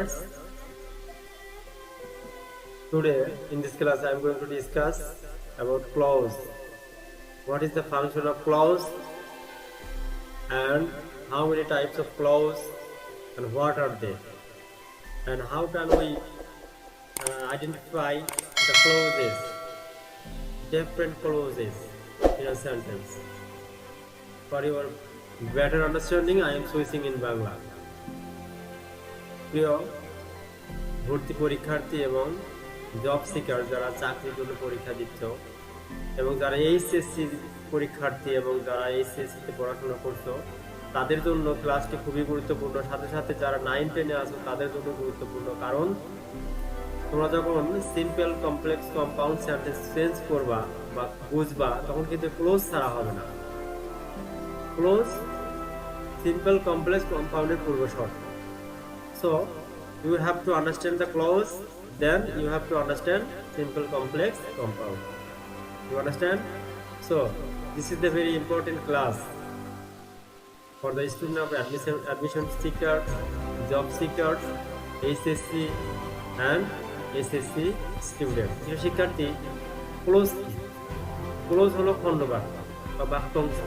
learners. Today in this class I am going to discuss about clause. What is the function of clause and how many types of clause and what are they, and how can we identify the clauses, different clauses in a sentence. For your better understanding, I am switching in Bangla. প্রিয় ভর্তি পরীক্ষার্থী এবং job seeker যারা চাকরির জন্য পরীক্ষা দিচ্ছ এবং যারা এইচএসসি পরীক্ষার্থী এবং যারা এইচএসসিতে পড়াশোনা করছো তাদের জন্য ক্লাসটি খুবই গুরুত্বপূর্ণ। সাথে সাথে যারা 9-10-এ আছো তাদের জন্য গুরুত্বপূর্ণ, কারণ তোমরা যখন simple complex compound sentence change করবা বা বুঝবা তখন কিন্তু ক্লোজ ছাড়া হবে না। ক্লোজ সিম্পল কমপ্লেক্স কম্পাউন্ডের পূর্ব শর্ত। So you have to understand the clause, then you have to understand simple complex compound. You understand? So this is the very important class for the student of admission seeker, job seekers, HSC and SSC students. প্রিয় শিক্ষার্থী, close হলো খণ্ডবাক্য বা বাক্যাংশ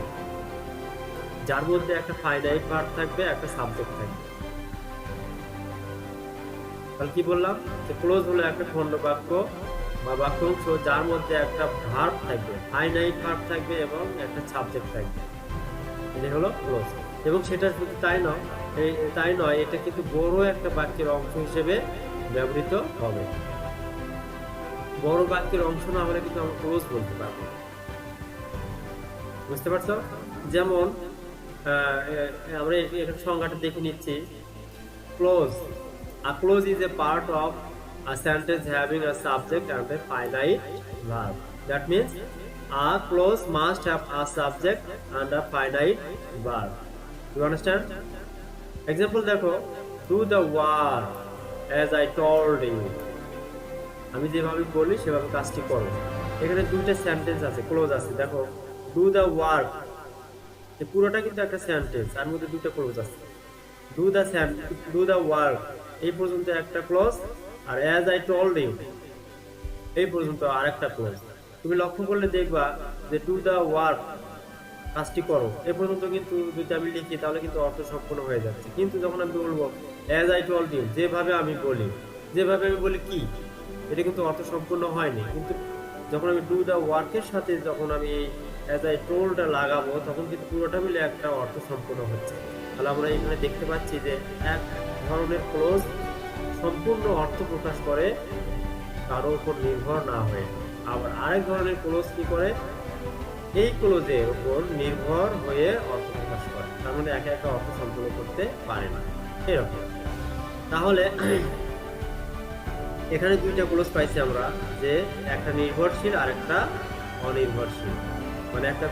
যার মধ্যে একটা finite verb থাকবে, একটা সাবজেক্ট থাকবে। তাহলে কি বললাম যে ক্লোজ হলো একটা খণ্ডবাক্য বা বাক্যাংশ যার মধ্যে একটা ভার্ব থাকবে, ফাইনাইট ভার্ব থাকবে এবং একটা সাবজেক্ট থাকবে। এটা হলো ক্লোজ। এবং সেটা শুধু তাই নয়, এটা কিন্তু বড় একটা বাক্যের অংশ হিসেবে ব্যবহৃত হবে। বড় বাক্যের অংশ না হলে কিন্তু আমরা ক্লোজ বলতে পারবো। বুঝতে পারছো? যেমন আমরা এর সংজ্ঞাটা দেখে নিচ্ছি। Close. A clause is a part of a sentence having a subject and a finite verb. That means a clause must have a subject and a finite verb. You understand? Example দেখো, do the work as I told you. আমি যেভাবে বলি সেভাবে কাজটি করো। এখানে দুইটা sentence আছে, ক্লোজ আছে। দেখো, do the work, এই পুরোটা কিন্তু একটা সেন্টেন্স, আর মধ্যে দুটো ক্লোজ আছে। do the work এই পর্যন্ত একটা ক্লোজ, আর as I told you এই পর্যন্ত আরেকটা ক্লোজ। তুমি লক্ষ্য করলে দেখবা যে do the work কাজটি করো এই পর্যন্ত কিন্তু যদি আমি লিখি তাহলে কিন্তু অর্থ সম্পূর্ণ হয়ে যাচ্ছে। কিন্তু যখন আমি বলবো as I told you, যেভাবে আমি বলি কি, এটা কিন্তু অর্থ সম্পূর্ণ হয়নি। কিন্তু যখন আমি do the work এর সাথে যখন আমি as I told লাগাবো তখন কিন্তু পুরোটা মিলে একটা অর্থ সম্পূর্ণ হচ্ছে। তাহলে আমরা এখানে দেখতে পাচ্ছি যে এক ধরনের ক্লোজ সম্পূর্ণ অর্থ প্রকাশ করে কারোর উপর নির্ভর না হয়ে, আবার আরেক ধরনের ক্লোজ কি করে, এই ক্লোজের উপর নির্ভর হয়ে অর্থ প্রকাশ করে, তার মানে একা একা অর্থ সম্পূর্ণ করতে পারে না এরকম। তাহলে এখানে দুইটা ক্লোজ পাইছি আমরা, যে একটা নির্ভরশীল আর একটা অনির্ভরশীল। মানে একটা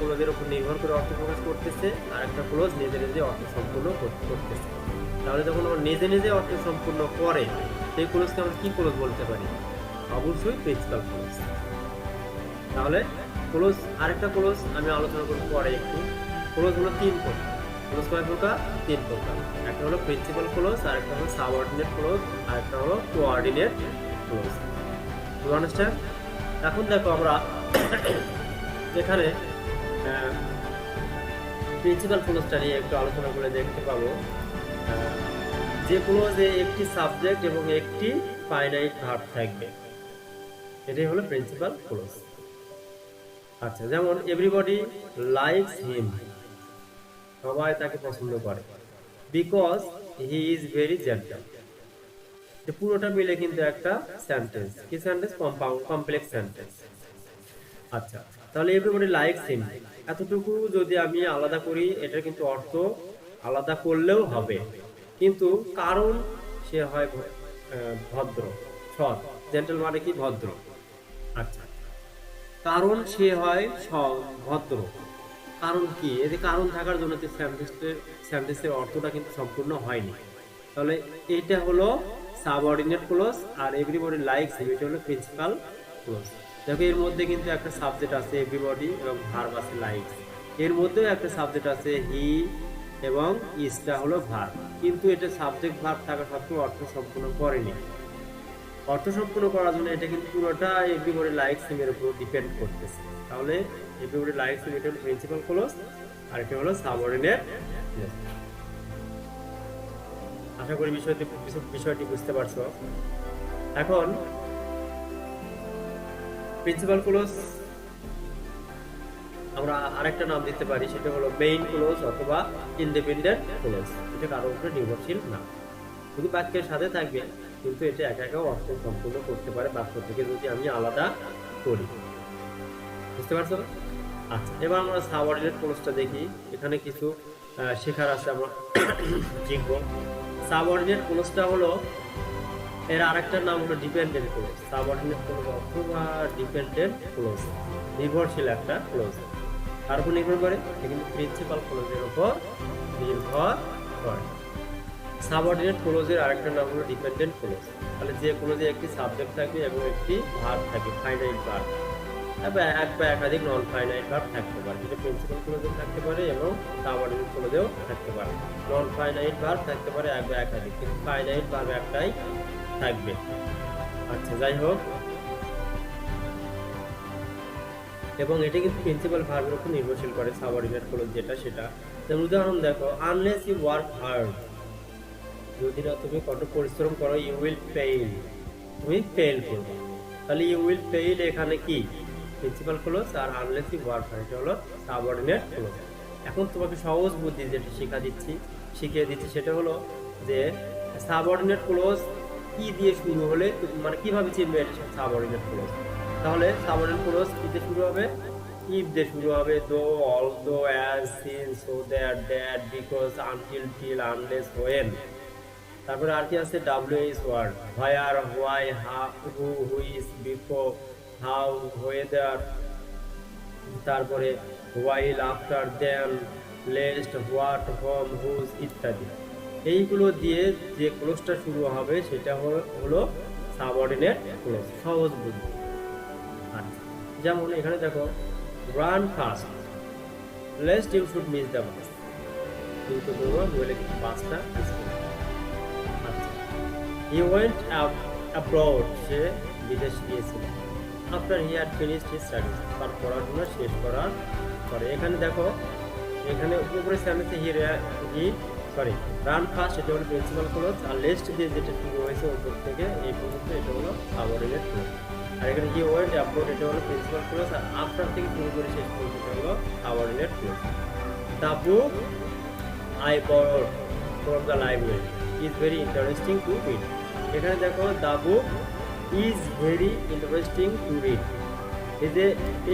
ক্লোজের উপর নির্ভর করে অর্থ প্রকাশ করতেছে, আর একটা ক্লোজ নিজে নিজে অর্থ সম্পূর্ণ করতেছে। তাহলে যখন ও নিজে নিজে অর্থ সম্পূর্ণ করে সেই ক্লোজকে আমরা কি ক্লোজ বলতে পারি? অবশ্যই প্রিন্সিপাল ক্লোজ। তাহলে ক্লোজ, আরেকটা ক্লোজ আমি আলোচনা করব পরে একটু। ক্লোজ হলো 3 প্রকার। ক্লোজ কয় প্রকার? 3 প্রকার। একটা হলো প্রিন্সিপাল ক্লোজ, আরেকটা হলো সাবঅর্ডিনেট ক্লোজ, আরেকটা হলো কোঅর্ডিনেট ক্লোজ। You understand? এখন দেখো আমরা এখানে প্রিন্সিপাল ক্লোজটা নিয়ে একটু আলোচনা করে দেখতে পাবো। যে ক্লোজে একটি সাবজেক্ট এবং একটি ফাইনাইট ভার্ব থাকবে, এটাই হলো প্রিন্সিপাল ক্লোজ। আচ্ছা, যেমন এভরিবডি লাইকস হিম, সবাই তাকে পছন্দ করে, because he is very gentle. পুরোটা মিলে কিন্তু একটা সেন্টেন্স। কি সেন্টেন্স? Complex sentence. আচ্ছা, তাহলে এভরিবডি লাইকস হিম এতটুকু যদি আমি আলাদা করি, এটা কিন্তু অর্থ আলাদা করলেও হবে, কিন্তু কারণ সে হয় ভদ্র, সৎ। জেন্টল মানে কি? ভদ্র। আচ্ছা, কারণ সে হয় ভদ্র, কারণ কি? এতে কারণ থাকার জন্য সেন্টেন্সের অর্থটা কিন্তু সম্পূর্ণ হয়নি। তাহলে এটা হলো সাবঅর্ডিনেট ক্লোজ, আর এভরিবডি লাইকস হিম এটা হলো প্রিন্সিপাল ক্লোজ। দেখো, এর মধ্যে কিন্তু একটা সাবজেক্ট আছে এভরিবডি এবং ভার্ব আছে লাইকস। এর মধ্যেও একটা সাবজেক্ট আছে হি এবং ইজটা হলো ভার্ব, কিন্তু এটা সাবজেক্ট ভার্ব থাকা সত্ত্বেও অর্থ সম্পূর্ণ করেনি। অর্থ সম্পূর্ণ করার জন্য এটা কিন্তু পুরোটা এভরিবডি লাইকস হিম এর উপর ডিপেন্ড করতেছে। তাহলে এভরিবডি লাইকস হিম এটা হলো প্রিন্সিপাল ক্লজ, আর এটা হলো সাবঅর্ডিনেট ক্লজ। আশা করি বিষয়টি বুঝতে পারছো। এখন প্রিন্সিপাল ক্লজ আমরা আরেকটা নাম দিতে পারি, সেটা হলো মেইন ক্লজ অথবা ইন্ডিপেন্ডেন্ট ক্লজ। এটা কারোর উপরে নির্ভরশীল না, শুধু বাক্যের সাথে থাকবে, কিন্তু এটা একা একা অর্থ সম্পূর্ণ করতে পারে বাক্য থেকে যদি আমি আলাদা করি। বুঝতে পারছো? আচ্ছা, এবার আমরা সাবঅর্ডিনেট ক্লজটা দেখি। এখানে কিছু শেখার আছে, আমরা শিখব। সাবঅর্ডিনেট ক্লজটা হলো, এর আরেকটা নাম হলো ডিপেন্ডেন্ট ক্লজ। সাবঅর্ডিনেট ক্লজ অথবা ডিপেন্ডেন্ট ক্লজ নির্ভরশীল একটা ক্লজ। কার উপর নির্ভর করে? এটা কিন্তু প্রিন্সিপাল ক্লজের উপর নির্ভর করে। সাবঅর্ডিনেট ক্লজের আরেকটা নাম হলো ডিপেন্ডেন্ট ক্লজ। তাহলে যে ক্লজে একটি সাবজেক্ট থাকবে এবং একটি ভার্ব থাকে, ফাইনাইট ভার্ব, এক বা একাধিক নন ফাইনাইট ভার্ব থাকতে পারে। এটা প্রিন্সিপাল ক্লজেও থাকতে পারে এবং সাবঅর্ডিনেট ক্লজেও থাকতে পারে। নন ফাইনাইট ভার্ব থাকতে পারে এক বা একাধিক, কিন্তু ফাইনাইট ভার্ব একটাই থাকবে। আচ্ছা, যাই হোক, এবং এটা কিন্তু প্রিন্সিপাল ভার্বের উপর নির্ভরশীল করে সাবঅর্ডিনেট ক্লজ যেটা সেটা। যেমন উদাহরণ দেখো, আনলেস ইউ ওয়ার্ক হার্ড, যদি না তুমি কঠোর পরিশ্রম করো, ইউ উইল ফেইল, তুমি ফেল করবে। তাহলে ইউ উইল ফেইল এখানে কি? প্রিন্সিপাল ক্লজ, আর আনলেস ইউ ওয়ার্ক হার্ড এটা হলো সাবঅর্ডিনেট ক্লজ। এখন তোমাকে সহজ বুদ্ধি যেটা শিখিয়ে দিচ্ছি সেটা হলো যে সাবঅর্ডিনেট ক্লজ কি দিয়ে শুরু হলে, মানে কিভাবে চিনবে এটা সাবঅর্ডিনেট ক্লজ। তাহলে সাবঅর্ডিনেট ক্লজ কি দিয়ে শুরু হবে? ইফ দিয়ে শুরু হবে, though, although, as, since, so, that, that, because, until, till, unless, when. তারপরে আর কি আছে? WH word, where, why, who, which, before, how, whether, তারপরে while, after, then, lest, what, whom, whose ইত্যাদি। এইগুলো দিয়ে যে ক্লোজটা শুরু হবে সেটা হলো সাবঅর্ডিনেট ক্লোজ। সহজ বুদ্ধি। আচ্ছা, যেমন এখানে দেখো, run fast, lest you should miss the bus, কিন্তু দৌড়ো নইলে কিন্তু বাসটা মিস করবে। আচ্ছা, হি ওয়েন্ট অ্যাব্রড, সে বিদেশ গিয়েছিল। After he had finished his studies, তার পড়াশোনা শেষ করার পরে। এখানে দেখো, এখানে উপরে সেন্টেন্সে রান ফাস্ট এটা হলো প্রিন্সিপাল ক্লজ, আর লেস্ট দিয়ে যেটা শুরু হয়েছে উপর থেকে এই পর্যন্ত এটা হলো সাবঅর্ডিনেট ক্লজ। আর এখানে হি ওয়েন্ট অ্যাব্রড এটা হলো প্রিন্সিপাল ক্লজ, আর আফটার থেকে শুরু করে শেষ পর্যন্ত এটা হলো subordinate clause. The book I borrowed from the library is very interesting to read. এখানে দেখো, the book is very interesting to read,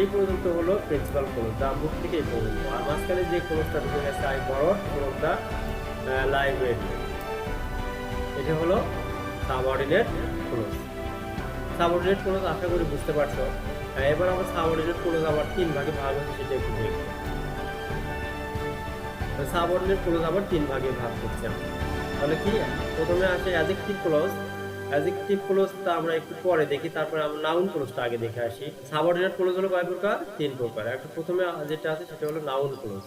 এই পর্যন্ত হলো প্রিন্সিপাল ক্লজ, দ্য বুক থেকে এই পর্যন্ত। আর মাঝখানে যে ক্লজটা ঢুকে গেছে, I borrowed from the library, এটা হলো সাবঅর্ডিনেট ক্লজ। সাবঅর্ডিনেট ক্লজ আশা করি বুঝতে পারছো। এবার আমরা সাবঅর্ডিনেট ক্লজ আবার 3 ভাগে ভাগ হচ্ছে সেটা একটু দেখি। সাবঅর্ডিনেট ক্লজ আবার 3 ভাগে ভাগ করছি আমরা। তাহলে কি, প্রথমে আসে অ্যাডজেক্টিভ ক্লজ। অ্যাডজেক্টিভ ক্লজটা আমরা একটু পরে দেখি, তারপরে আমরা নাউন ক্লজটা আগে দেখে আসি। সাবঅর্ডিনেট ক্লজ হলো কয় প্রকার? 3 প্রকার। একটা প্রথমে যেটা আছে সেটা হলো নাউন ক্লজ।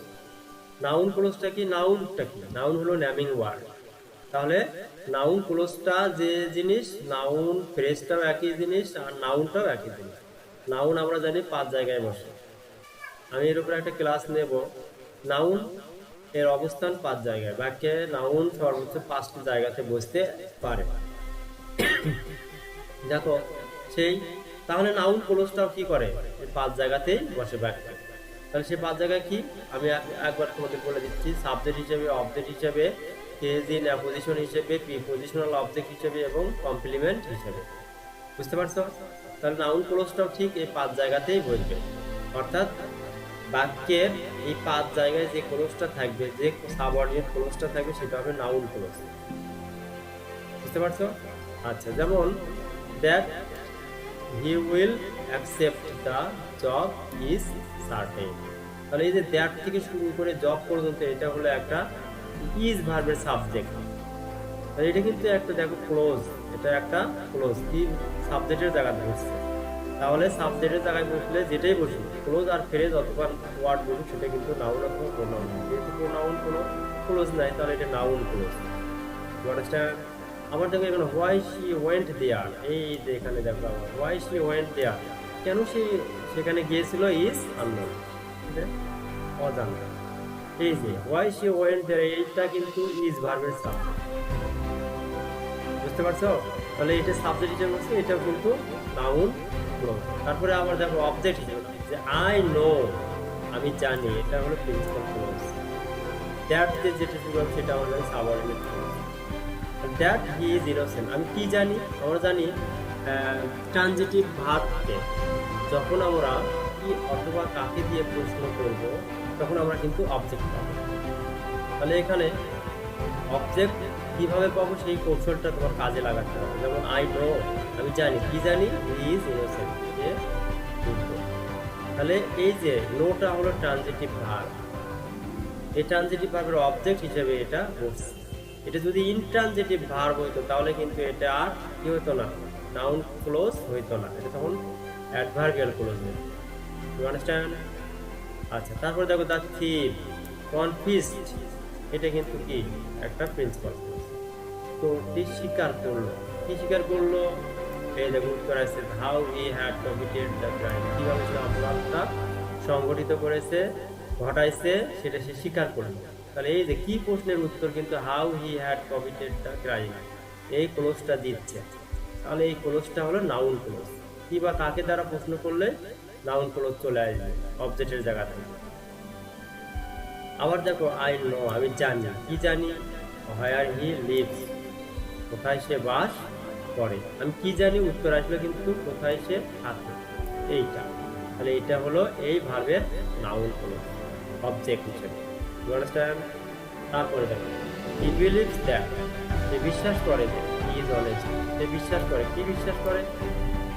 নাউন ক্লজটা কি? নাউনটা কি? নাউন হলো নেমিং ওয়ার্ড। তাহলে নাউন ক্লজটা যে জিনিস, নাউন ফ্রেজটাও একই জিনিস আর নাউনটাও একই জিনিস। নাউন আমরা জানি 5 জায়গায় বসে। আমি এর উপরে একটা ক্লাস নেব। নাউন এর অবস্থান 5 জায়গায়, বাক্যে নাউন সর্বোচ্চ 5টি জায়গাতে বসতে পারে। দেখো তাহলে নাউন ক্লজটাও কি করে? 5 জায়গাতেই বসে বাক্যে। তাহলে সে 5 জায়গায় কি, আমি একবার তোমাদের বলে দিচ্ছি। সাবজেক্ট হিসেবে, অবজেক্ট হিসেবে, কেস ইন অ্যাপোজিশন হিসেবে, প্রিপোজিশনাল অবজেক্ট হিসেবে এবং কমপ্লিমেন্ট হিসেবে। বুঝতে পারছো? তাহলে নাউন ক্লজটাও ঠিক এই 5 জায়গাতেই বসবে। অর্থাৎ বাক্যের এই 5 জায়গায় যে ক্লজটা থাকবে, যে সাবঅর্ডিনেট ক্লজটা থাকবে সেটা হবে নাউন ক্লজ। বুঝতে পারছো? আচ্ছা, যেমন that he will accept the job is certain. তাহলে এই যে দ্যাট থেকে শুরু করে জব পর্যন্ত এটা হলো একটা ইজ ভার্বের সাবজেক্ট। তাহলে এটা কিন্তু একটা দেখো ক্লোজ, এটা একটা ক্লোজ কি সাবজেক্টের জায়গায় বসছে। তাহলে সাবজেক্টের জায়গায় বসলে যেটাই বসুক, ক্লোজ আর ফ্রেজ অথবা ওয়ার্ড বসুক, সেটা কিন্তু নাউন অথবা প্রোনাউন। যেহেতু প্রোনাউন কোনো ক্লোজ নাই, তাহলে এটা নাউন ক্লোজ। You understand? আবার দেখো এখানে হোয়াই শি ওয়েন্ট দেয়ার, এই যে এখানে দেখো আবার হোয়াই শি ওয়েন্ট দেয়ার, কেন সে সেখানে গিয়েছিল ইজ আননোন, অজানা। এই যে হোয়াই শি ওয়েন্ট দেয়ার, এইটা কিন্তু ইজ ভার্বের সাবজেক্ট, বুঝতে পারছো? তাহলে এটা সাবজেক্ট হিসেবে বলছে, এটাও কিন্তু নাউন ক্লোজ। তারপরে আবার দেখো অবজেক্ট হিসেবে যে আই নো, আমি জানি, এটা হলো প্রিন্সিপাল ক্লোজ। দ্যাট দিয়ে যেটা শুরু হবে সেটা হলো subordinate clause. That he is innocent, আমি কি জানি? আমরা জানি ট্রানজিটিভ ভার্বকে যখন আমরা কি অথবা কাকে দিয়ে প্রশ্ন করব তখন আমরা কিন্তু অবজেক্ট পাবো। তাহলে এখানে অবজেক্ট কিভাবে পাবো সেই কৌশলটা তোমার কাজে লাগাতে হবে। যেমন আই নো, আমি জানি, কি জানি? হি ইজ ইনোসেন্ট, যে নির্দোষ। তাহলে এই যে নোটা হলো ট্রানজিটিভ ভার্ব, এই ট্রানজিটিভ ভার্বের অবজেক্ট হিসেবে এটা বসছে। এটা যদি ইনট্রানজিটিভ ভার্ব হইতো তাহলে কিন্তু এটা আর কি হইতো না, নাউন ক্লোজ হইতো না, এটা তখন অ্যাডভার্বিয়াল ক্লোজ হইতো। You understand? আচ্ছা, তারপরে দেখো দ্য থিপ কনফিউজড, এটা কিন্তু কি একটা প্রিন্সিপাল ক্লোজ। তো কি স্বীকার করলো, কি স্বীকার করলো? এই দেখো উত্তর আছে how he had committed the crime, কিভাবে সে অপরাধটা সংগঠিত করেছে, ঘটাইছে, সেটা সে স্বীকার করলো। তাহলে এই যে কি প্রশ্নের উত্তর কিন্তু how he had committed the crime, এই ক্লোজটা দিচ্ছে। তাহলে এই ক্লোজটা হলো নাউন ক্লোজ। কি বা কাকে দ্বারা প্রশ্ন করলে নাউন ক্লোজ চলে আসবে অবজেক্টের জায়গা থেকে। আবার দেখো আই নো, আমি জানি, কি জানি? হোয়ার হি লিভস, কোথায় সে বাস করে। আমি কি জানি উত্তর আসবে কিন্তু কোথায় সে থাকে, এইটা। তাহলে এটা হলো এই ভার্বের নাউন ক্লোজ অবজেক্ট হিসেবে। You understand? তারপরে দেখো হি বিলিভস দ্যাট, সে বিশ্বাস করে যে হি ইজ অনেস্ট, সে বিশ্বাস করে, কি বিশ্বাস করে?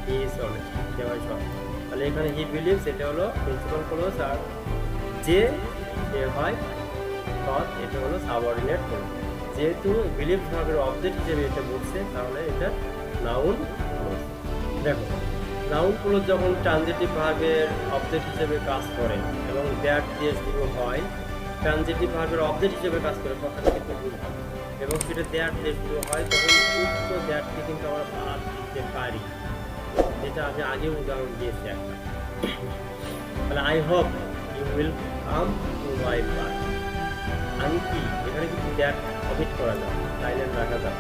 হি ইজ অনেস্ট, সে হয় সৎ। তাহলে এখানে হি বিলিভস এটা হলো প্রিন্সিপাল ক্লোজ, আর যে সে হয় সৎ, এটা হলো সাবঅর্ডিনেট ক্লোজ। যেহেতু বিলিভ ভার্বের অবজেক্ট হিসেবে এটা বলছে তাহলে এটা নাউন ক্লোজ। দেখো নাউন ক্লোজ যখন ট্রানজিটিভ ভার্বের অবজেক্ট হিসেবে কাজ করে এবং দ্যাট দিয়ে শুরু হয়, ট্রানজিটিভ ভার্বের অবজেক্ট হিসেবে কাজ করে, কথাটা কিন্তু ভুল হয়, এবং সেটা দ্যাট দিয়ে শুরু হয়, তখন উক্ত দ্যাটকে কিন্তু আমরা বাদ দিতে পারি, যেটা আমি আগে উদাহরণ দিয়েছি একটা। তাহলে I hope you will come to my party, আমি কি, এখানে কিন্তু দ্যাট অমিট করা যায়, সাইলেন্ট রাখা যায়।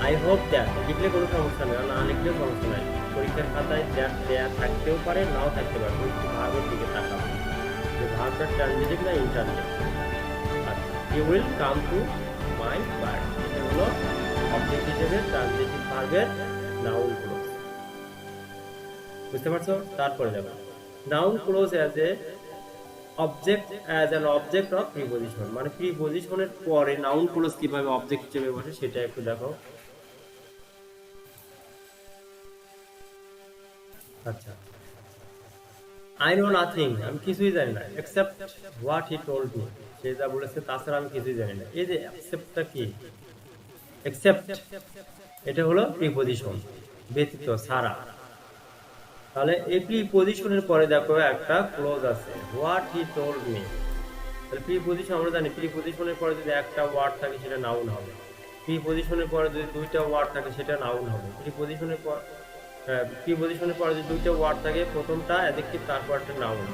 আই হোপ দ্যাট লিখলে কোনো সমস্যা নেই, না লিখলেও সমস্যা নাই। পরীক্ষার খাতায় দ্যাট দেয়া থাকতেও পারে, নাও থাকতে পারে, কিন্তু ভার্বের দিকে তাকাবো যে ভার্বটা ট্রানজিটিভ না ইনট্রানজিটিভ। আচ্ছা, you will come to my party, এটা হলো অবজেক্ট হিসেবে ট্রানজিটিভ ভার্বের নাউন ক্লোজ। বুঝতে পারছো? তারপরে দেখো noun clause as a object, as an object of preposition, মানে প্রিপজিশনের পরে নাউন ক্লোজ কিভাবে অবজেক্ট হিসেবে বসে সেটা একটু দেখো। আচ্ছা, আই নো নাথিং, আমি কিছুই জানি না, except what he told me, সে যা বলেছে তাছাড়া আমি কিছুই জানি না। এই যে এক্সেপ্টটা কি, এক্সেপ্ট এটা হলো প্রিপজিশন, ব্যতীত, ছাড়া। তাহলে এই প্রিপজিশনের পরে দেখো একটা ক্লোজ আছে, হোয়াট হি টোল্ড মি। তাহলে প্রিপজিশন আমরা জানি প্রিপজিশনের পরে যদি একটা ওয়ার্ড থাকে সেটা নাউন হবে, প্রিপজিশনের পরে যদি দুইটা ওয়ার্ড থাকে সেটা নাউন হবে। প্রিপজিশনের পরে যদি দুইটা ওয়ার্ড থাকে, প্রথমটা অ্যাডজেক্টিভ তারপর একটা নাউন।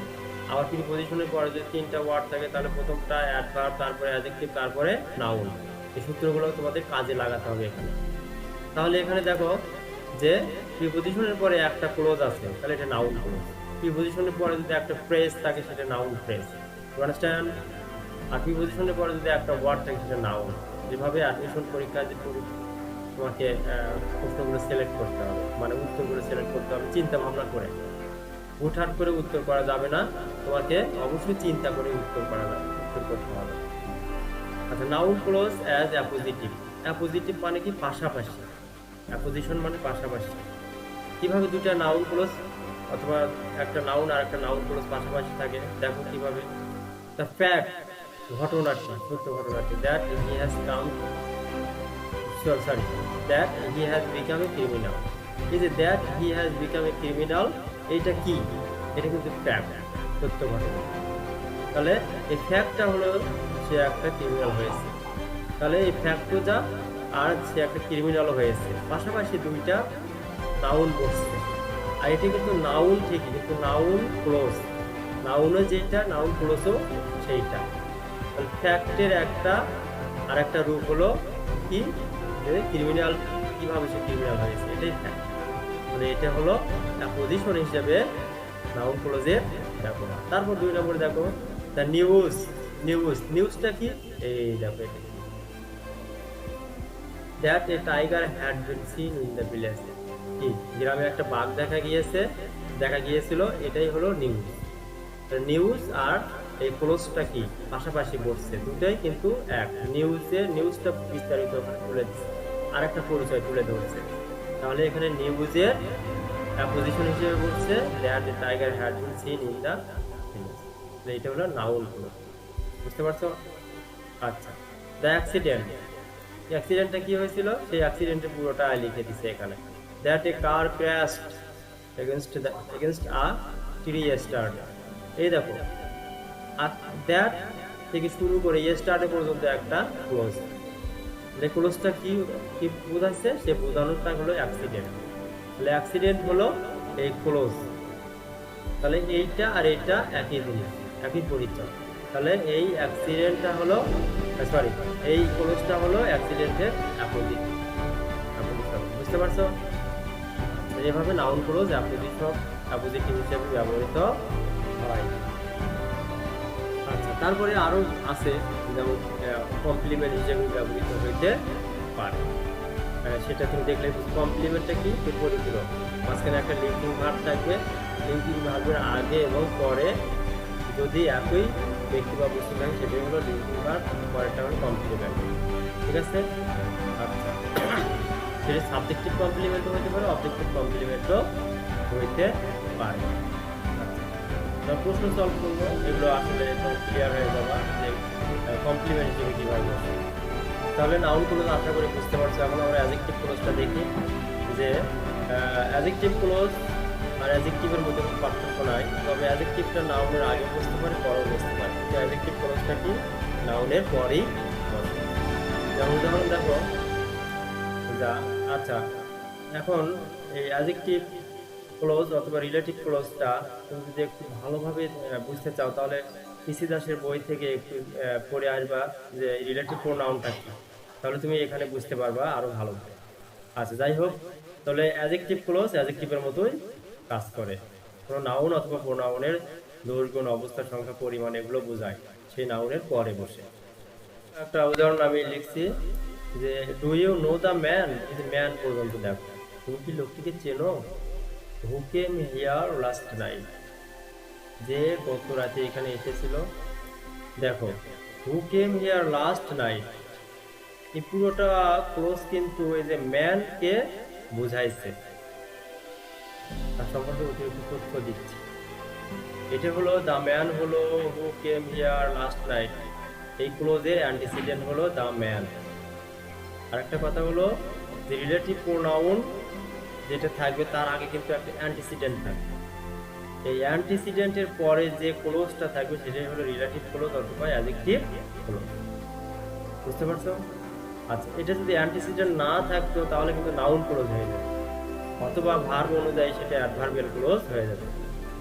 আবার প্রিপজিশনের পরে যদি তিনটা ওয়ার্ড থাকে তাহলে প্রথমটা অ্যাডভার্ব, তারপরে অ্যাডজেক্টিভ, তারপরে নাউন। এই সূত্রগুলো তোমাদের কাজে লাগাতে হবে এখানে। তাহলে এখানে দেখো যে প্রিপজিশনের পরে একটা ক্লোজ আছে, তাহলে এটা নাউন ক্লোজ। প্রিপজিশনের পরে যদি একটা ফ্রেজ থাকে সেটা নাউন ফ্রেজ। You understand? আর প্রিপজিশনের পরে যদি একটা ওয়ার্ড থাকে সেটা নাউন। যেভাবে অ্যাডমিশন পরীক্ষায় তোমাকে প্রশ্নগুলো সিলেক্ট করতে হবে, মানে উত্তরগুলো সিলেক্ট করতে হবে চিন্তা ভাবনা করে, হুটহাট করে উত্তর করা যাবে না, তোমাকে অবশ্যই চিন্তা করে উত্তর করতে হবে। আচ্ছা, noun clause as appositive. Appositive মানে কি? পাশাপাশি। অ্যাপোজিশন মানে পাশাপাশি। কিভাবে দুটা নাউন ক্লোজ অথবা একটা নাউন আর একটা নাউন ক্লোজ পাশাপাশি থাকে দেখো কিভাবে। দ্য ফ্যাক্ট, ঘটনাটি, সত্য ঘটনাটি, that he has come that he has become a criminal, এই যে that he has become a criminal, এটা কি? এটা কিন্তু ফ্যাক্ট, সত্য ঘটনা। তাহলে এই ফ্যাক্টটা হলো সে একটা ক্রিমিনাল হয়েছে, তাহলে এই ফ্যাক্টও যা আর সে একটা ক্রিমিনালও হয়েছে, পাশাপাশি দুইটা নাউন বসছে। আর এটি কিন্তু নাউন ঠিকই, কিন্তু নাউন ক্লোজ, নাউনে যেটা নাউন ক্লোজও সেইটা। তাহলে ফ্যাক্টের একটা আর একটা রূপ হলো কি, যে ক্রিমিনাল, কিভাবে সে ক্রিমিনাল হয়েছে, এটাই ফ্যাক্ট। মানে এটা হলো পজিশন হিসেবে নাউন ক্লোজের ব্যবহার। তারপর 2 নম্বরে দেখো দ্য নিউজ। নিউজটা কি, এই দেখো এটা that a tiger had been seen in the village, কি গ্রামে একটা বাঘ দেখা গিয়েছিল, এটাই হলো নিউজ। নিউজ আর এই ক্লোজটা কি পাশাপাশি বসছে, দুটাই কিন্তু এক। নিউজটা বিস্তারিত তুলে দিচ্ছে, আর একটা পরিচয় তুলে ধরছে। তাহলে এখানে নিউজের পজিশন হিসেবে বলছে that a tiger had been seen in the village, এটা হলো নাউন ক্লোজ। বুঝতে পারছো? আচ্ছা, দ্য অ্যাক্সিডেন্টটা কি হয়েছিল, সেই অ্যাক্সিডেন্টের পুরোটা লিখে দিছে এখানে। That a car crashed against a tree start. এই দেখো, আর দ্যাট থেকে শুরু করে স্টার্টে পর্যন্ত একটা ক্লোজ। এই ক্লোজটা কি কি বোঝাচ্ছে, সে বোঝানোটা হলো অ্যাক্সিডেন্ট। তাহলে অ্যাক্সিডেন্ট হলো এই ক্লোজ। তাহলে এইটা আর এইটা একই জিনিস, একই পরিচয়। তাহলে এই অ্যাক্সিডেন্টটা হলো, সরি, এই ক্লোজটা হলো অ্যাক্সিডেন্টের অপোজিট। বুঝতে পারছো? এইভাবে নাউন ক্লোজ অপোজিটিভ হিসেবে ব্যবহৃত হয়। আচ্ছা, তারপরে আরো আছে, যেমন কমপ্লিমেন্ট হিসেবে ব্যবহৃত হইতে পারে। সেটা তুমি দেখলে কমপ্লিমেন্টটা কি, পরিপূরক। মাঝখানে একটা লিঙ্কিং ভার্ব থাকবে, লিঙ্কিং ভার্বের আগে এবং পরে যদি একই ব্যক্তি বা বস্তু থাকে সেটাই হলো লিঙ্কিং ভার্ব, পরেরটা হলো কমপ্লিমেন্ট। ঠিক আছে? আচ্ছা, সেটা সাবজেক্টিভ কমপ্লিমেন্টও হতে পারে, অবজেক্টিভ কমপ্লিমেন্টও হইতে পারে। আচ্ছা, প্রশ্ন সলভ করবো, এগুলো আসলে ক্লিয়ার হয়ে যাবা যে কমপ্লিমেন্ট হিসেবে কীভাবে। তাহলে নাউন ক্লোজ আশা করি বুঝতে পারছো। এখন আমরা অ্যাডজেক্টিভ ক্লোজটা দেখি, যে অ্যাডজেক্টিভ ক্লোজ আর অ্যাডজেক্টিভের মধ্যে কোনো পার্থক্য নাই, তবে অ্যাডজেক্টিভটা নাউনের আগে বসতে পারে, পরেও বসতে পারে। কিন্তু অ্যাডজেক্টিভ ক্লোজটা কি, নাউনের পরেই বসে। যেমন উদাহরণ দেখো, আচ্ছা, এখন এই অ্যাডজেক্টিভ ক্লোজ অথবা রিলেটিভ ক্লোজটা তুমি যদি একটু ভালোভাবে বুঝতে চাও, তাহলে পিসি দাসের বই থেকে একটু পড়ে আসবা যে রিলেটিভ প্রোনাউনটা কি, তাহলে তুমি এখানে বুঝতে পারবা আরো ভালোভাবে। আচ্ছা, যাই হোক, তাহলে অ্যাডজেক্টিভ ক্লোজ অ্যাডজেক্টিভের মতোই কাজ করে। কোনো নাউন অথবা প্রোনাউনের দৈর্ঘ্য, অবস্থা, সংখ্যা, পরিমাণ এগুলো বোঝায়, সেই নাউনের পরে বসে। একটা উদাহরণ আমি লিখছি যে do you know the man, এই যে ম্যান পর্যন্ত দেখো, তুমি কি লোকটিকে চেনো? Who came here last night, যে গত রাতে এখানে এসেছিল। দেখো, who came here last night, এই পুরোটা ক্লোজ কিন্তু এই যে ম্যানকে বুঝাইছে, তার সম্পর্কে অতিরিক্ত তথ্য দিচ্ছে। এটা হলো দ্য ম্যান হলো হু কেম হিয়ার লাস্ট নাইট, এই ক্লোজের অ্যান্টিসিডেন্ট হলো দ্য ম্যান। আরেকটা কথা হলো যে রিলেটিভ প্রোনাউন যেটা থাকবে তার আগে কিন্তু একটা অ্যান্টিসিডেন্ট থাকবে, এই অ্যান্টিসিডেন্টের পরে যে ক্লোজটা থাকবে সেটাই হলো রিলেটিভ ক্লোজ অথবা অ্যাডজেক্টিভ ক্লোজ। বুঝতে পারছো? আচ্ছা, এটা যদি অ্যান্টিসিডেন্ট না থাকতো তাহলে কিন্তু নাউন ক্লোজ হয়ে যাবে, অথবা ভার্ব অনুযায়ী সেটা অ্যাডভার্বিয়াল ক্লোজ হয়ে যাবে।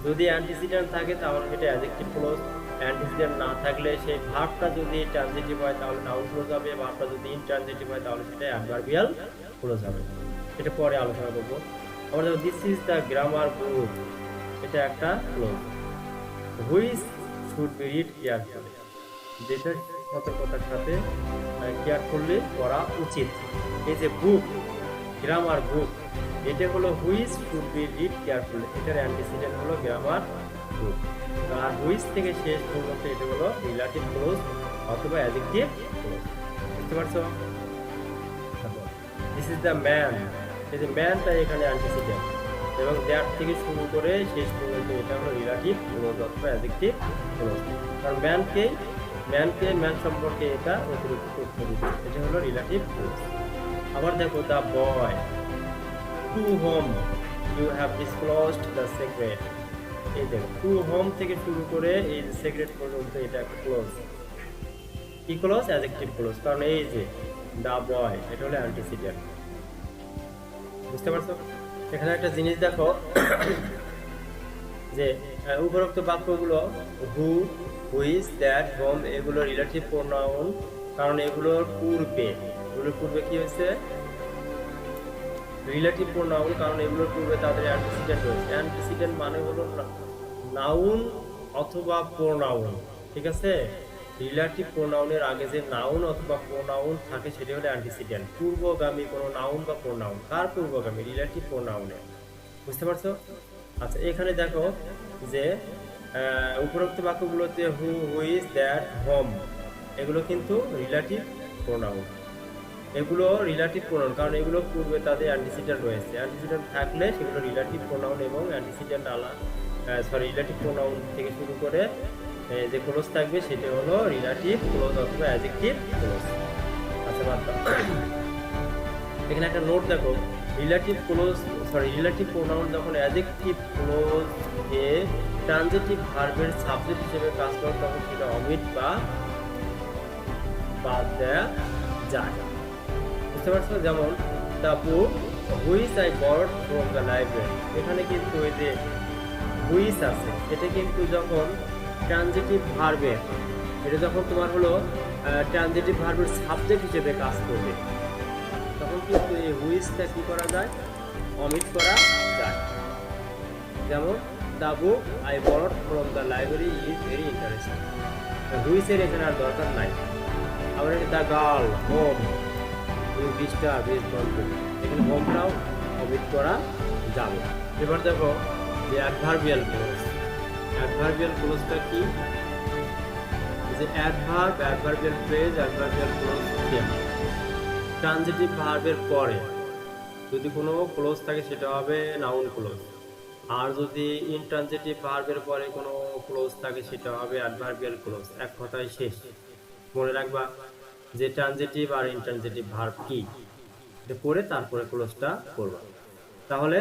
যদি অ্যান্টিসিডেন্ট থাকে তাহলে সেটা অ্যাডজেক্টিভ ক্লোজ, অ্যান্টিসিডেন্ট না থাকলে সেই ভার্বটা যদি ট্রানজিটিভ হয় তাহলে নাউন ক্লোজ হবে, ভার্বটা যদি ইনট্রানজিটিভ হয় তাহলে সেটা অ্যাডভার্বিয়াল ক্লোজ হবে। এটা পরে আলোচনা করবো। আমরা দেখো this is the grammar book, এটা একটা close. Which should be read carefully, যেটা সতর্কতার সাথে কেয়ারফুলি পড়া উচিত। এই যে বুক, গ্রামার বুক, এটা হলো which should be read carefully, এটার অ্যান্টিসিডেন্ট হলো গ্রামার বুক। আর হুইচ থেকে শেষ পর্যন্ত এটা হলো রিলেটিভ ক্লোজ অথবা অ্যাডজেক্টিভ ক্লোজ। বুঝতে পারছো? দিস ইজ দ্য ম্যান, এই যে ম্যানটা এখানে অ্যান্টিসিডেন্ট, এবং দ্যাট থেকে শুরু করে শেষ পর্যন্ত এটা হলো রিলেটিভ ক্লোজ অথবা অ্যাডজেক্টিভ ক্লোজ। কারণ ম্যান সম্পর্কে এটা অতিরিক্ত তথ্য দিচ্ছে, এটা হলো রিলেটিভ ক্লোজ। আবার দেখো the boy to whom you have disclosed the secret, এই দেখো টু হোম থেকে শুরু করে এই যে সিগারেট পর্যন্ত এটা একটা ক্লোজ। কি ক্লোজ? অ্যাডজেক্টিভ ক্লোজ, কারণ এই যে দা বয় এটা হলো অ্যান্টিসিডেন্ট। বুঝতে পারছো? এখানে একটা জিনিস দেখো যে উপরোক্ত বাক্যগুলো হু, হুইচ, দ্যাট, হোম এগুলো রিলেটিভ প্রোনাউন, কারণ এগুলোর পূর্বে কি হয়েছে? রিলেটিভ প্রোনাউন, কারণ এগুলোর পূর্বে তাদের অ্যান্টিসিডেন্ট রয়েছে। অ্যান্টিসিডেন্ট মানে হলো নাউন অথবা প্রোনাউন, ঠিক আছে? রিলেটিভ প্রোনাউনের আগে যে নাউন অথবা প্রোনাউন থাকে সেটা হলো অ্যান্টিসিডেন্ট, পূর্বগামী কোনো নাউন বা প্রোনাউন। কার পূর্বগামী? রিলেটিভ প্রোনাউনের। বুঝতে পারছো? আচ্ছা, এখানে দেখো যে উপরোক্ত বাক্যগুলোতে হু, হুইচ, দ্যাট, হোম এগুলো কিন্তু রিলেটিভ প্রোনাউন। এগুলো রিলেটিভ প্রোনাউন কারণ এগুলো পূর্বে তাদের অ্যান্টিসিডেন্ট রয়েছে। অ্যান্টিসিডেন্ট থাকলে সেগুলো রিলেটিভ প্রোনাউন এবং অ্যান্টিসিডেন্ট রিলেটিভ প্রোনাউন থেকে শুরু করে যে ক্লোজ থাকবে সেটা হলো রিলেটিভ ক্লোজ অথবা অ্যাডজেক্টিভ ক্লোজ। আচ্ছা, বাদ দাও। এখানে একটা নোট দেখো, রিলেটিভ প্রোনাউন যখন অ্যাডজেক্টিভ ক্লোজ এ ট্রানজিটিভ ভার্বের সাবজেক্ট হিসেবে কাজ করে তখন সেটা অমিট বা বাদ দেয়া যায়। বুঝতে পারছো? যেমন the book which I borrowed from the library, এখানে কিন্তু ওই যে হুইচ আছে এটা কিন্তু যখন ট্রানজিটিভ ভার্বের, এটা যখন তোমার হলো ট্রানজিটিভ ভার্বের সাবজেক্ট হিসেবে কাজ করবে তখন কিন্তু এই হুইচটা কি করা যায়? অমিট করা যায়। যেমন the book I borrowed from the library is very interesting, হুইচের এখানে আর দরকার নাই। আবার the girl whom disturb is বন্ধ, এখানে হোমটাও অমিট করা যাবে। এবার দেখো যে অ্যাডভার্বিয়াল ক্লোজ। অ্যাডভার্বিয়াল ক্লোজটা কি? যে adverbial phrase, adverbial close transitive ভার্বের পরে যদি কোনো ক্লোজ থাকে সেটা হবে নাউন ক্লোজ, আর যদি ইনট্রানজিটিভ ভার্বের পরে কোনো ক্লোজ থাকে সেটা হবে অ্যাডভার্বিয়াল ক্লোজ। এক কথায় শেষ। মনে রাখবা যে ট্রানজিটিভ আর ইনট্রানজিটিভ ভার্ব কি, এটা পড়ে তারপরে ক্লোজটা করবা। তাহলে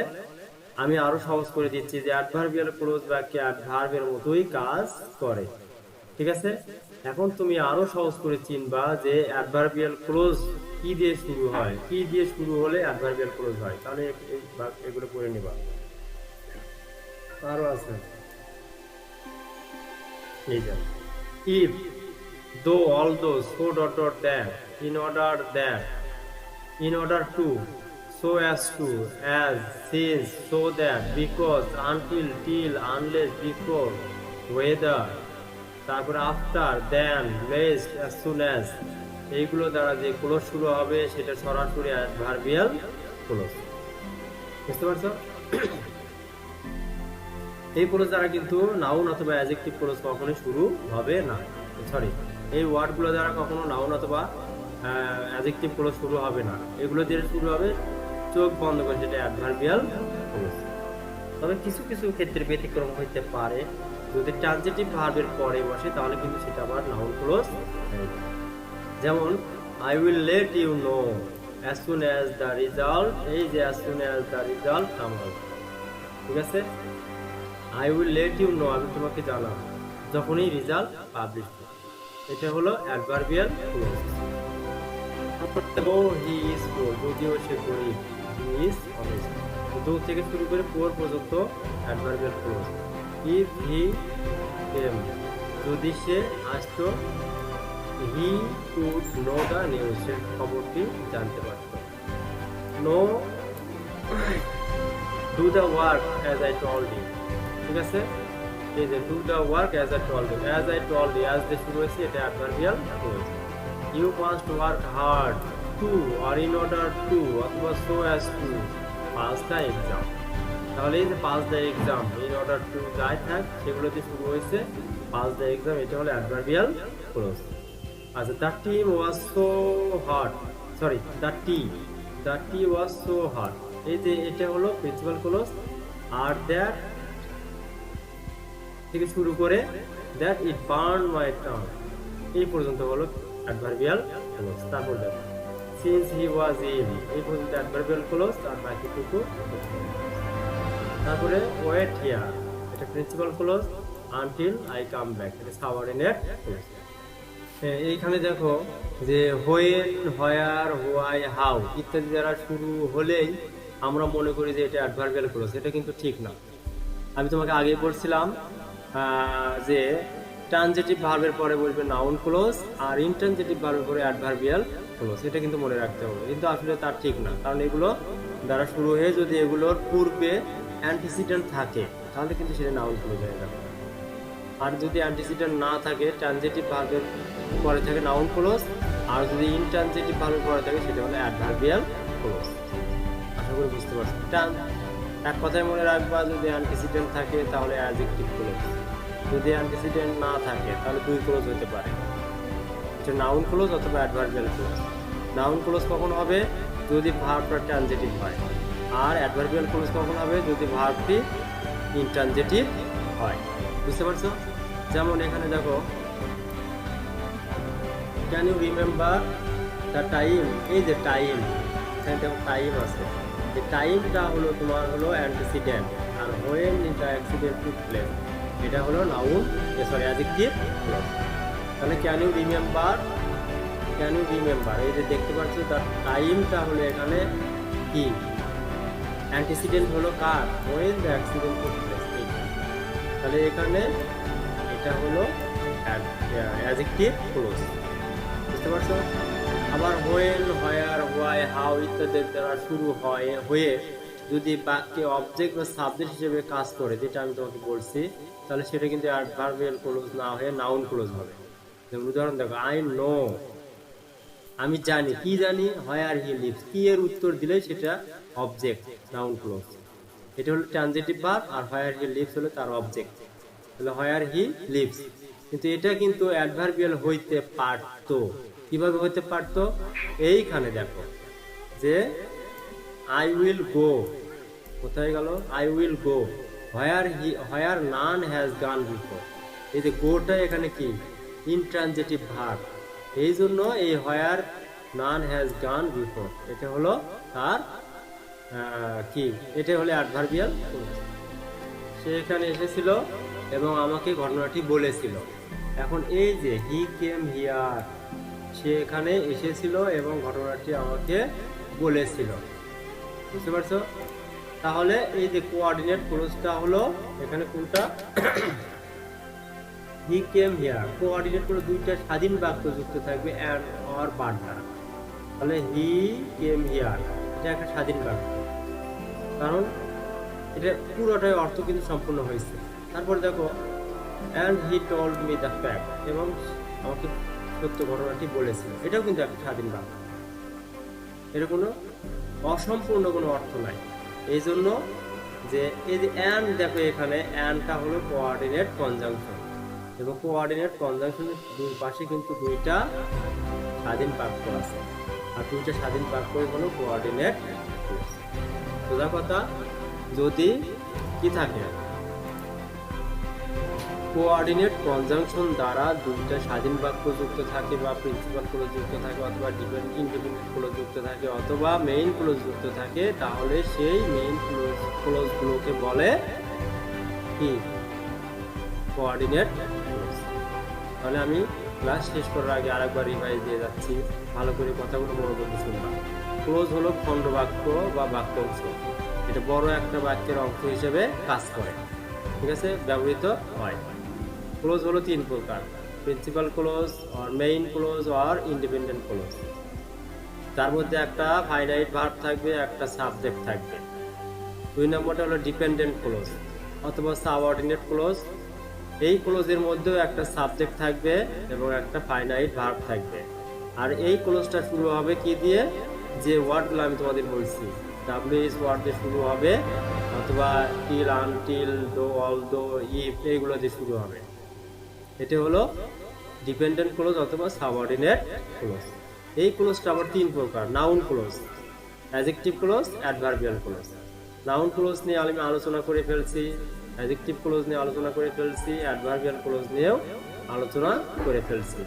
আমি আরো সহজ করে দিচ্ছি যে অ্যাডভার্বিয়াল ক্লোজ বাক্যে অ্যাডভার্বের মতোই কাজ করে, ঠিক আছে? এখন তুমি আরো সহজ করে চিনবা যে অ্যাডভার্বিয়াল ক্লোজ কি দিয়ে শুরু হয়, কি দিয়ে শুরু হলে অ্যাডভার্বিয়াল ক্লোজ হয়। তাহলে এগুলো পড়ে নিবা। আরো আছে এই যে ইফ, দো, although, so dot dot that, in order two, so as to, as, since, so that, because, until, till, unless, before, whether, তারপর after, then, least, as soon as এইগুলো দ্বারা যে ক্লোজ শুরু হবে সেটা সরাসরি অ্যাডভার্বিয়াল ক্লোজ। বুঝতে পারছো? এই ক্লোজ দ্বারা কিন্তু নাউন অথবা অ্যাডজেক্টিভ ক্লোজ কখনোই শুরু হবে না। এই ওয়ার্ডগুলো দ্বারা কখনো নাউন অথবা অ্যাডজেক্টিভ ক্লোজ শুরু হবে না। এগুলো দিয়ে শুরু হবে চোখ বন্ধ করে, যেটা অ্যাডভার্বিয়াল ক্লোজ। তবে কিছু কিছু ক্ষেত্রে ব্যতিক্রম হইতে পারে, যদি ট্রানজিটিভ ভার্বের পরে বসে তাহলে কিন্তু সেটা আবার নাউন ক্লোজ। যেমন I will let you know as soon as the result, এই যে as soon as the result come out, ঠিক আছে? I will let you know, আমি তোমাকে জানাবো যখনই রেজাল্ট পাবলিশ হবে। এটা হলো adverbial clause. He is poor, যদিও সে গরিব, হি ইজ অনেস্ট, দো থেকে শুরু করে পোর পর্যন্ত adverbial clause. If he came, যদি সে আসতো, he could know the news, সে খবরটি জানতে পারত। No, do the work as I told you, ঠিক আছে? এই যে do the work as I told you, as I told you, as দিয়ে শুরু হয়েছে, এটা adverbial clause. You must work hard to, আর ইন অর্ডার টু, অথবা so as to pass the exam. তাহলে এই যে pass the exam, in order two যাই থাক সেগুলোতে শুরু হয়েছে পাস দ্য এক্সাম, এটা হলো অ্যাডভার্বিয়াল ক্লোজ। আচ্ছা, the team was so hot, the T was so hot, এই যে এটা হলো প্রিন্সিপাল ক্লোজ। আর দ্যাট থেকে শুরু করে that it burn my tongue, এই পর্যন্ত হলো অ্যাডভার্বিয়াল ক্লোজ। তারপর দেখো সিন্স হি ওয়াজ ইল, এই পর্যন্ত অ্যাডভার্বিয়াল ক্লোজ, আর বাকিটুকু। তারপরে ওয়েট হিয়ার, এটা principal clause, until I come back, এটা সাবঅর্ডিনেট ক্লোজ। এইখানে দেখো যে হোয়েন, হোয়ার, হোয়াই, হাউ ইত্যাদি দ্বারা শুরু হলেই আমরা মনে করি যে এটা অ্যাডভার্বিয়াল ক্লোজ। এটা কিন্তু ঠিক না। আমি তোমাকে আগেই বলছিলাম যে ট্রানজিটিভ ভার্বের পরে বলবে নাউন ক্লোজ, আর ইনট্রানজিটিভ ভার্বের পরে অ্যাডভার্বিয়াল ক্লোজ। এটা কিন্তু মনে রাখতে হবে, কিন্তু আসলে তার ঠিক না। কারণ এগুলো দ্বারা শুরু হয়ে যদি এগুলোর পূর্বে অ্যান্টিসিডেন্ট থাকে তাহলে কিন্তু সেটা নাউন ক্লোজ হয়ে যাবে। আর যদি অ্যান্টিসিডেন্ট না থাকে, ট্রানজিটিভ ভার্বের পরে থাকে নাউন ক্লোজ, আর যদি ইনট্রানজিটিভ ভার্বের পরে থাকে সেটা হলো অ্যাডভার্বিয়াল ক্লোজ। আশা করি বুঝতে পারছি। এক কথায় মনে রাখবা, যদি অ্যান্টিসিডেন্ট থাকে তাহলে অ্যাডজেক্টিভ ক্লোজ, যদি অ্যান্টিসিডেন্ট না থাকে তাহলে দুই ক্লোজ হতে পারে, এটা নাউন ক্লোজ অথবা অ্যাডভার্বিয়াল ক্লোজ। নাউন ক্লোজ কখন হবে? যদি ভার্বটা ট্রানজিটিভ হয়, আর অ্যাডভার্বিয়াল ক্লোজ কখন হবে? যদি ভার্বটি ইনট্রানজিটিভ হয়। বুঝতে পারছো? যেমন এখানে দেখো, can you remember the time, এই যে টাইম, এখানে দেখো টাইম আছে, এই টাইমটা হলো তোমার হলো অ্যান্টিসিডেন্ট, আর when the accident took place এটা হলো নাউন, সরি অ্যাডজেক্টিভ ক্লোজ। তাহলে can you remember, can you remember, এই যে দেখতে পাচ্ছ তার টাইমটা হলো এখানে কি অ্যান্টিসিডেন্ট হলো কার? When the accident took place. তাহলে এখানে এটা হলো অ্যাডজেক্টিভ ক্লোজ। বুঝতে পারছো? আবার হোয়েন, হোয়ার, হোয়াই, হাউ ইত্যাদি দ্বারা শুরু হয়ে যদি বাক্যে অবজেক্ট বা সাবজেক্ট হিসেবে কাজ করে, যেটা আমি তোমাকে বলছি, তাহলে সেটা কিন্তু অ্যাডভার্বিয়াল ক্লোজ না হয়ে নাউন ক্লোজ হবে। যেমন উদাহরণ দেখো, আই নো, আমি জানি। কি জানি? হোয়ার হি লিভস, কি এর উত্তর দিলে সেটা অবজেক্ট, নাউন ক্লোজ। এটা হলো ট্রানজিটিভ ভার্ব, আর হোয়ার হি লিভস হলো তার অবজেক্ট, তাহলে হোয়ার হি লিভস। কিন্তু এটা কিন্তু অ্যাডভার্বিয়াল হইতে পারতো। কিভাবে হইতে পারতো? এইখানে দেখো যে আই উইল গো, কোথায় গেল? I will go where none has gone before. এই যে গোটা এখানে কি ইনট্রানজিটিভ ভার্ব, এই জন্য এই হোয়ার নান হ্যাজ গান বিফোর এটা হলো তার কি, এটা হলো অ্যাডভার্বিয়াল ক্লোজ। সে এখানে এসেছিল এবং আমাকে ঘটনাটি বলেছিল। এখন এই যে হি কেম হিয়ার, সে এখানে এসেছিল এবং ঘটনাটি আমাকে বলেছিল। বুঝতে পারছো? তাহলে এই যে কোঅর্ডিনেট ক্লোজটা হলো এখানে কোনটা? হি কেম হিয়ার। কোঅর্ডিনেট ক্লোজ দুইটা স্বাধীন বাক্য যুক্ত থাকবে অ্যান্ড অর বার দ্বারা। তাহলে হি কেম হিয়ার এটা একটা স্বাধীন বাক্য, কারণ এটা পুরোটাই অর্থ কিন্তু সম্পূর্ণ হয়েছে। তারপর দেখো and he told me the fact, এবং আমাকে সত্য ঘটনাটি বলেছিল, এটাও কিন্তু একটা স্বাধীন বাক্য, এর কোনো অসম্পূর্ণ কোনো অর্থ নাই। এই জন্য যে এই যে অ্যান্ড দেখো, এখানে অ্যান্ডটা হলো কোঅর্ডিনেট কনজাংশন, এবং কোঅর্ডিনেট কনজাংশনের দুই পাশে কিন্তু দুইটা স্বাধীন বাক্য আছে, আর দুইটা স্বাধীন বাক্যই হলো কোঅর্ডিনেট। সোজা কথা, যদি কি থাকে কোঅর্ডিনেট কনজাংশন দ্বারা দুইটা স্বাধীন বাক্য যুক্ত থাকে, বা প্রিন্সিপাল ক্লোজ যুক্ত থাকে, অথবা ইন্ডিপেন্ডেন্ট ক্লোজ যুক্ত থাকে, অথবা মেইন ক্লোজ যুক্ত থাকে, তাহলে সেই মেইন ক্লোজগুলোকে বলে কি? Coordinate close. তাহলে আমি ক্লাস শেষ করার আগে আরেকবার রিভাইজ দিয়ে যাচ্ছি, ভালো করে কথাগুলো মনোযোগ দিয়ে শুনবা। ক্লোজ হলো খণ্ড বাক্য বা বাক্য অংশ, এটা বড় একটা বাক্যের অংশ হিসেবে কাজ করে, ঠিক আছে, ব্যবহৃত হয়। ক্লোজ হলো তিন প্রকার: principal clause, or main clause, or independent close. তার মধ্যে একটা ফাইনাইট ভার্ব থাকবে, একটা সাবজেক্ট থাকবে। দুই নম্বরটা হলো ডিপেন্ডেন্ট ক্লোজ অথবা সাবঅর্ডিনেট ক্লোজ। এই ক্লোজের মধ্যেও একটা সাবজেক্ট থাকবে এবং একটা ফাইনাইট ভার্ব থাকবে। আর এই ক্লোজটা শুরু হবে কি দিয়ে? যে ওয়ার্ডগুলো আমি তোমাদের বলছি, WH ওয়ার্ড দিয়ে শুরু হবে, অথবা টিল, আনটিল, দো, অলদো, ইফ এইগুলো দিয়ে শুরু হবে। এটা হলো ডিপেন্ডেন্ট ক্লোজ অথবা সাবঅর্ডিনেট ক্লোজ। এই ক্লোজটা আবার তিন প্রকার: noun clause, adjective clause, adverbial close. Noun clause নিয়ে আমি আলোচনা করে ফেলছি, অ্যাডজেক্টিভ ক্লোজ নিয়ে আলোচনা করে ফেলছি, অ্যাডভার্বিয়াল ক্লোজ নিয়েও আলোচনা করে ফেলছি।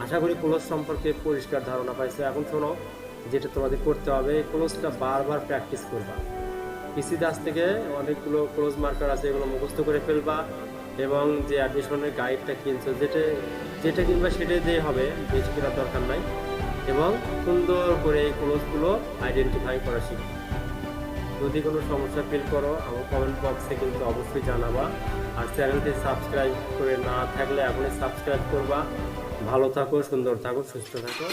আশা করি ক্লোজ সম্পর্কে পরিষ্কার ধারণা পাইছো। এখন শোনো, যেটা তোমাদের করতে হবে, ক্লোজটা বারবার প্র্যাকটিস করবা। পিসি দাস থেকে অনেকগুলো ক্লোজ মার্কার আছে, এগুলো মুখস্থ করে ফেলবা এবং যে অ্যাডমিশনের গাইডটা কিনছো যেটা যেটা কিনবা সেটাই দিয়ে হবে, বেশি কেনার দরকার নাই। এবং সুন্দর করে এই ক্লোজগুলো আইডেন্টিফাই করা শিখবে। যদি কোনো সমস্যা ফিল করো আমার কমেন্ট বক্সে কিন্তু অবশ্যই জানাবা। আর চ্যানেলটি সাবস্ক্রাইব করে না থাকলে এখনই সাবস্ক্রাইব করবা। ভালো থাকো, সুন্দর থাকো, সুস্থ থাকো।